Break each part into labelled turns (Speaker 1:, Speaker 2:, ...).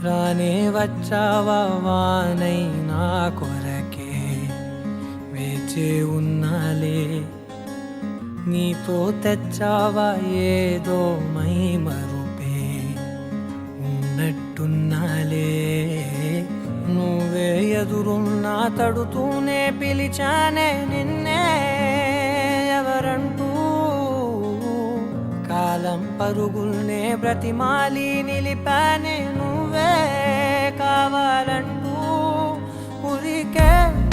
Speaker 1: రానే వచ్చావా వానై నా కొరకే వేచే ఉన్నాలే నీతో తెచ్చావా ఏదో మై మరుపే ఉన్నట్టున్నాలే నువ్వే ఎదురున్నా తడుతూనే పిలిచానే నిన్నే ఎవరంటూ కాలం పరుగుల్నే బ్రతిమాలి నిలిపానే నువ్వే కావాలంటూ ఉరికే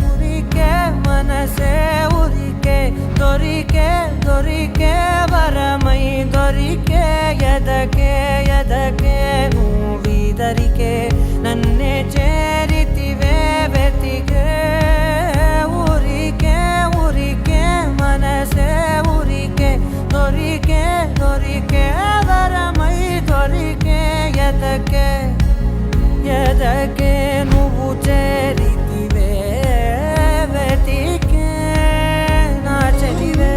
Speaker 1: ఉరికే మనసే ఉరికే దొరికే దొరికే వరమై దొరికే ఎదకే ఎదకే నువ్విదరికే నన్నే చేరితివే వెతికే ఉరికే ఉరికే మనసే ఉరికే దొరికే దొరికే వరమై దొరికే ఎదకే ఎదకే నువ్వు చేరితివే వెతికే నా చెలివే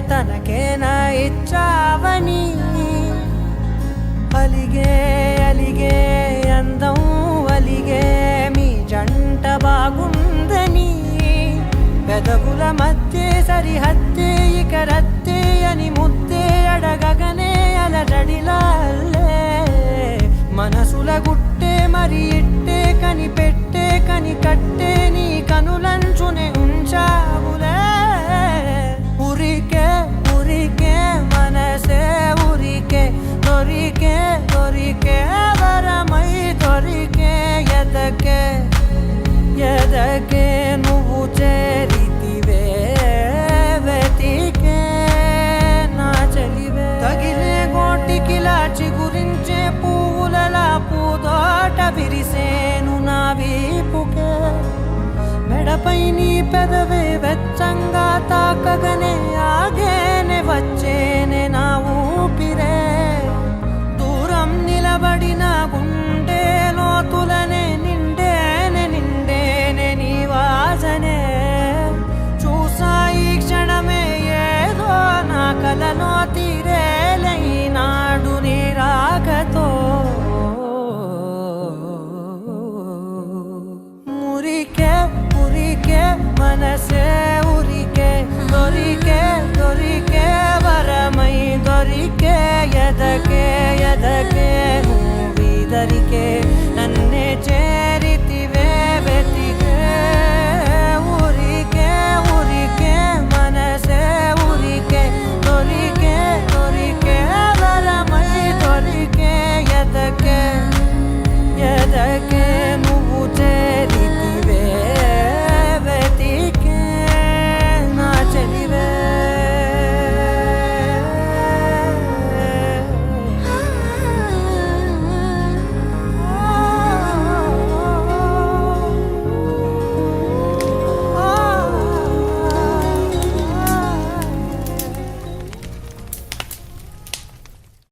Speaker 1: తనకేనా ఇచ్చావని అలిగే అలిగే అందం అలిగే మీ జంట బాగుందని పెదవుల మధ్య సరిహద్దే ఇక రద్దే అని ముద్దే అడగగనే అలజడిలాల్లే మనసుల గుట్టే మరి ఇట్టే కనిపెట్టే కని కట్టే నీ కనులంచునే ఉంచావులే ఉరికే ఉరికే మనసే ఉరికే దొరికే దొరికే వరమై దొరికే ఎదకే ఎదకే నువ్వు చేరితివే వెతికే నా చెలివే తగిలే గోటికిలా చిగురించే పువ్వులలా పూదోట విరిసేను నా వీపుకే మెడపై నీ పెదవే వెచ్చంగా తాకగనే ఆగేనే వచ్చేనే నా ఊపిరే దూరం నిలబడిన గుండె లోతులనే నిండేనే నిండేనే నీ వాసనే చూసా ఈ క్షణమే ఏదో నా కలలో తీరేలై నాడు నీ రాకతో మురికే ఉరికే మనసే ఉరికే దొరికే దొరికే వరమై దొరికే ఎదకే ఎదకే